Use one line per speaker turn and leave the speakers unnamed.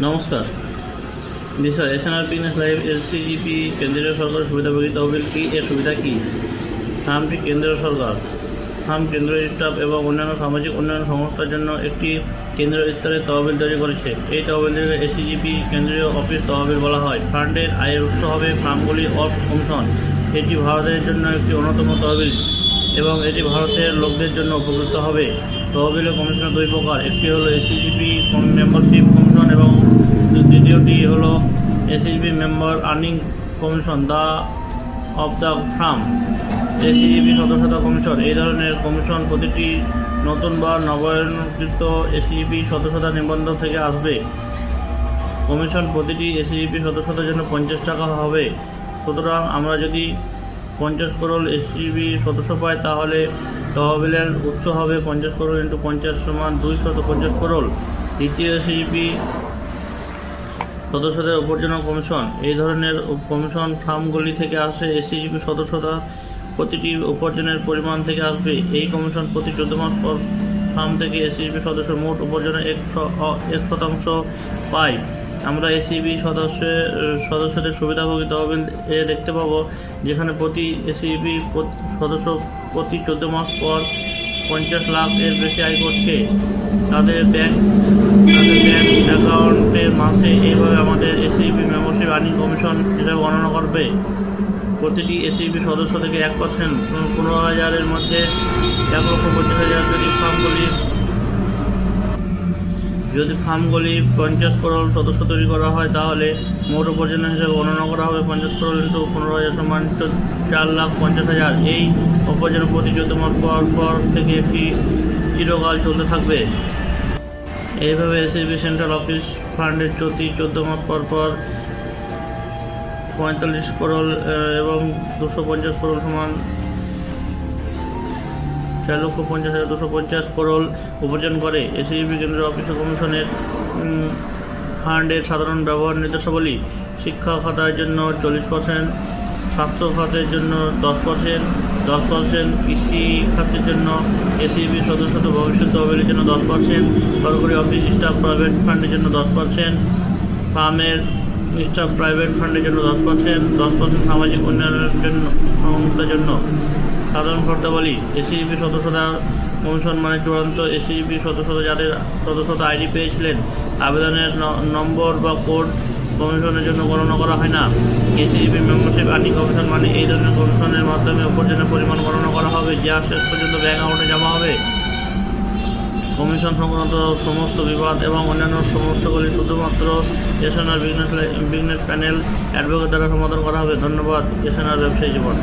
নমস্কার। বিষয় Asian business live এসসিজিপি কেন্দ্রীয় সরকারের সুবিধাভোগী তহবিল কি, এর সুবিধা কী? ফার্মটি কেন্দ্রীয় সরকার ফার্ম কেন্দ্রীয় স্টাফ এবং অন্যান্য সামাজিক উন্নয়ন সংস্থার জন্য একটি কেন্দ্রীয় স্তরের তহবিল তৈরি করেছে। এই তহবিলটিকে এসসিজিপি কেন্দ্রীয় অফিস তহবিল বলা হয়। ফান্ডের আয়ের উৎস হবে ফার্মগুলি অফ কমিশন। এটি ভারতের জন্য একটি অন্যতম তহবিল এবং এটি ভারতের লোকদের জন্য উপকৃত হবে। তহবিলের কমিশন দুই প্রকার, একটি হলো এসসিজিপি মেম্বারশিপ কমিশন এবং দ্বিতীয়টি হলো SCGP member earning commission of the firm. SCGP সদস্যতা কমিশন এই ধরনের কমিশন প্রতিটি নতুন বা নবায়নকৃত এসসিজিপি সদস্যতা নিবন্ধন থেকে আসবে। কমিশন প্রতিটি এসসিজিপি সদস্যতার জন্য 50 টাকা হবে। সুতরাং আমরা যদি 50 করোড় এসসিজিপি সদস্য পাই তাহলে তহবিলের উৎস হবে 50 করোড় ইন্টু 50 সমান 250 করোড়। দ্বিতীয় এসসিজিপি সদস্যদের উপার্জন কমিশন এই ধরনের কমিশন ফার্মগুলি থেকে আসে। এসসিজিপি সদস্যতা প্রতিটি উপার্জনের পরিমাণ থেকে আসবে। এই কমিশন প্রতি 14 মাস পর ফার্ম থেকে এসসিজিপি সদস্য মোট উপার্জনের 1% পায়। আমরা এসসিজিপি সদস্যদের সুবিধাভোগী তহবিল দেখতে পাবো, যেখানে প্রতি এসসিজিপি সদস্য প্রতি 14 মাস পর 50 লাখ এর বেশি আয় করছে। তাদের ব্যাংক অ্যাকাউন্টের মাসে এইভাবে আমাদের এসসিজিপি মেম্বারশিপ আর্নিং কমিশন হিসাবে গণনা করবে। প্রতিটি এসসিজিপি সদস্য থেকে 1% 15,000 এর মধ্যে 1,50,000 যদি ফার্মগুলি 50 করোড় সদস্য তৈরি করা হয় তাহলে মোট উপার্জনের হিসাবে গণনা করা হবে 50 করোড় ইন্টু 15,000 সমান 4,50,000। এই উপার্জন প্রতি 14 মাস পর থেকে একটি চিরকাল চলতে থাকবে। এইভাবে এসসিজিপি সেন্ট্রাল অফিস ফান্ডের প্রতি 14 মাস পর 45 করোড় এবং 250 করোড় সমান 4,50,250 করোড় উপার্জন করে। এসসিজিপি কেন্দ্রীয় অফিস কমিশনের ফান্ডের সাধারণ ব্যবহার নির্দেশাবলী: শিক্ষা খাতের জন্য 40%, স্বাস্থ্য খাতের জন্য 10%, কৃষি খাতের জন্য এসসিজিপি সদস্যতা ভবিষ্যৎ তহবিলের জন্য 10%, সরকারি অফিস স্টাফ প্রাইভেট ফান্ডের জন্য 10%, ফার্মের স্টাফ প্রাইভেট ফান্ডের জন্য 10%, সামাজিক উন্নয়নের সংস্থার জন্য। সাধারণ শর্তাবলী: এসসিজিপি সদস্যতা কমিশন মানে চূড়ান্ত এসসিজিপি সদস্যতা যাদের সদস্যতা আইডি পেয়েছিলেন। আবেদনের নম্বর বা কোড কমিশনের জন্য গণনা করা হয় না। এসসিজিপি মেম্বারশিপ আর্নিং কমিশন মানে এই ধরনের কমিশনের মাধ্যমে উপার্জনের পরিমাণ গণনা করা হবে যা শেষ পর্যন্ত ব্যাংক অ্যাকাউন্টে জমা হবে। কমিশন সংক্রান্ত সমস্ত বিবাদ এবং অন্যান্য সমস্যাগুলি শুধুমাত্র এশিয়ান বিজনেস প্যানেল অ্যাডভোকেট দ্বারা সমাধান করা হবে। ধন্যবাদ। এশিয়ান ব্যবসায়ী জীবন।